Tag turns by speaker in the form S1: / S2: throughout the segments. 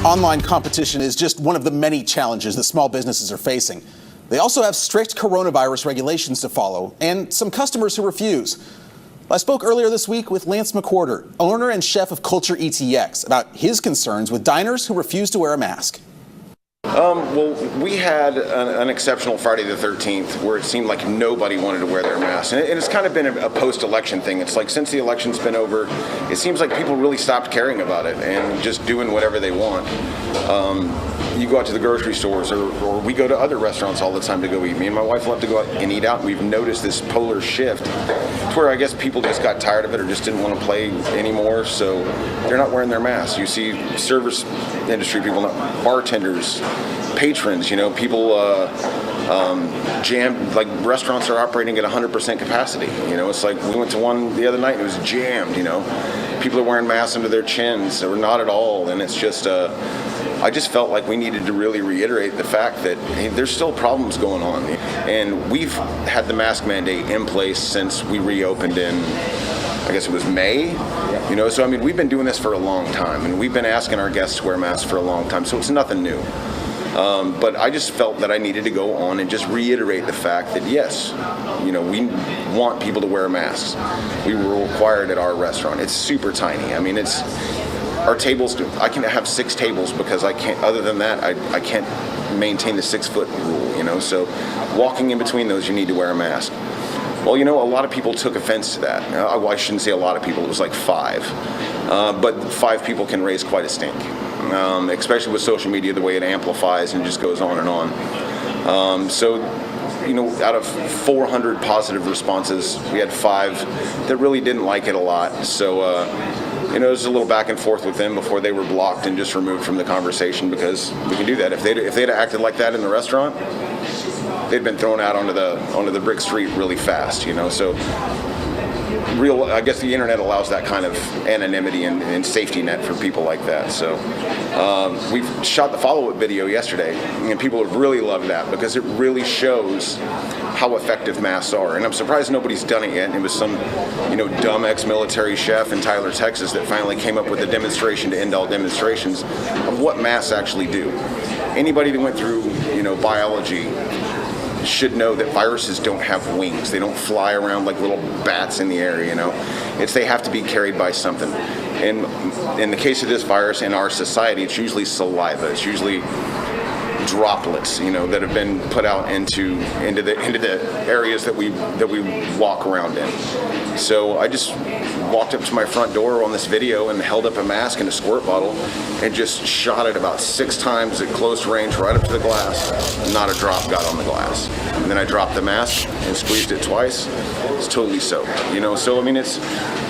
S1: Online competition is just one of the many challenges that small businesses are facing. They also have strict coronavirus regulations to follow and some customers who refuse. I spoke earlier this week with Lance McWhorter, owner and chef of Culture ETX, about his concerns with diners who refuse to wear a mask.
S2: Well, we had an exceptional Friday the 13th where it seemed like nobody wanted to wear their masks. And it's kind of been a post-election thing. It's like since the election's been over, it seems like people really stopped caring about it and just doing whatever they want. You go out to the grocery stores or we go to other restaurants all the time to go eat. Me and my wife love to go out and eat out. And we've noticed this polar shift to where I guess people just got tired of it or just didn't want to play anymore. So they're not wearing their masks. You see service industry people, bartenders, patrons, people jammed, like restaurants are operating at 100% capacity. It's like we went to one the other night and it was jammed, People are wearing masks under their chins or not at all. And it's just, I just felt like we needed to really reiterate the fact that there's still problems going on. And we've had the mask mandate in place since we reopened in, I guess it was May. So we've been doing this for a long time and we've been asking our guests to wear masks for a long time. So it's nothing new. But I just felt that I needed to go on and just reiterate the fact that yes, we want people to wear masks. We were required at our restaurant. It's super tiny. It's our tables. I can have 6 tables because I can't. Other than that, I can't maintain the 6-foot rule. So walking in between those, you need to wear a mask. Well, a lot of people took offense to that. I shouldn't say a lot of people. It was like 5. But 5 people can raise quite a stink. Especially with social media, the way it amplifies and just goes on and on. So, out of 400 positive responses, we had 5 that really didn't like it a lot. So, it was a little back and forth with them before they were blocked and just removed from the conversation because we can do that. If they'd acted like that in the restaurant, they'd been thrown out onto the brick street really fast. So. I guess the internet allows that kind of anonymity and safety net for people like that. So we've shot the follow-up video yesterday, and people have really loved that because it really shows how effective masks are. And I'm surprised nobody's done it yet. And it was some, dumb ex-military chef in Tyler, Texas, that finally came up with a demonstration to end all demonstrations of what masks actually do. Anybody that went through, biology should know that viruses don't have wings. They don't fly around like little bats in the air, They have to be carried by something. And in the case of this virus in our society, it's usually saliva. It's usually droplets, that have been put out into the areas that we walk around in. So I just walked up to my front door on this video and held up a mask and a squirt bottle and just shot it about 6 times at close range right up to the glass. Not a drop got on the glass. And then I dropped the mask and squeezed it twice. It's totally soaked. So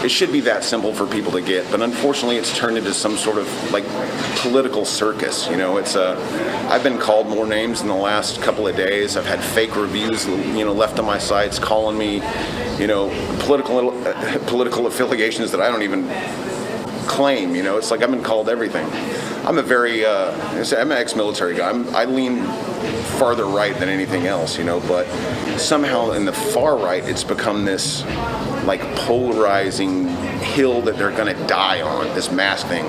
S2: it should be that simple for people to get, but unfortunately it's turned into some sort of like political circus. I've been called more names in the last couple of days. I've had fake reviews, left on my sites calling me, political affiliations that I don't even claim. It's like I've been called everything. I'm I'm an ex-military guy. I lean farther right than anything else, but somehow in the far right, it's become this like polarizing hill that they're going to die on, this mask thing.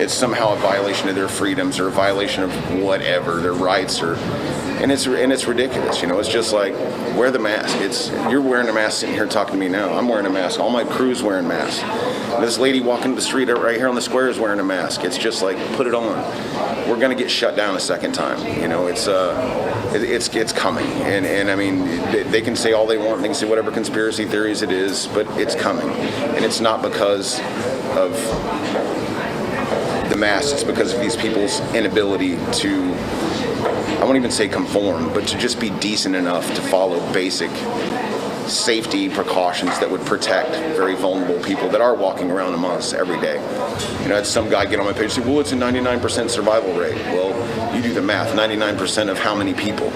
S2: It's somehow a violation of their freedoms or a violation of whatever, their rights, and it's ridiculous. It's just like, wear the mask. You're wearing a mask sitting here talking to me now. I'm wearing a mask. All my crew's wearing masks. This lady walking the street right here on the square is wearing a mask. It's just like, put it on. We're going to get shut down a second time. It's coming. And they can say all they want. They can say whatever conspiracy theories it is, but it's coming. And it's not because of the mask. It's because of these people's inability to, I won't even say conform, but to just be decent enough to follow basic safety precautions that would protect very vulnerable people that are walking around among us every day. I had some guy get on my page and say, well, it's a 99% survival rate. Well, you do the math, 99% of how many people,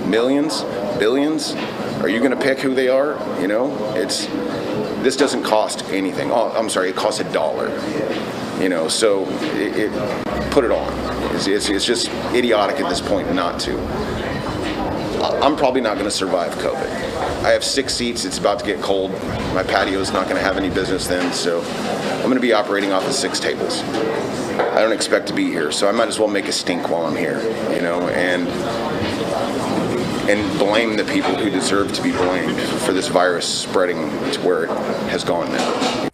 S2: millions, billions? Are you going to pick who they are? This doesn't cost anything. Oh, I'm sorry, it costs $1. So put it on. It's just idiotic at this point not to. I'm probably not going to survive COVID. I have 6 seats. It's about to get cold. My patio is not going to have any business then, so I'm going to be operating off of 6 tables. I don't expect to be here, so I might as well make a stink while I'm here, you know, and blame the people who deserve to be blamed for this virus spreading to where it has gone now.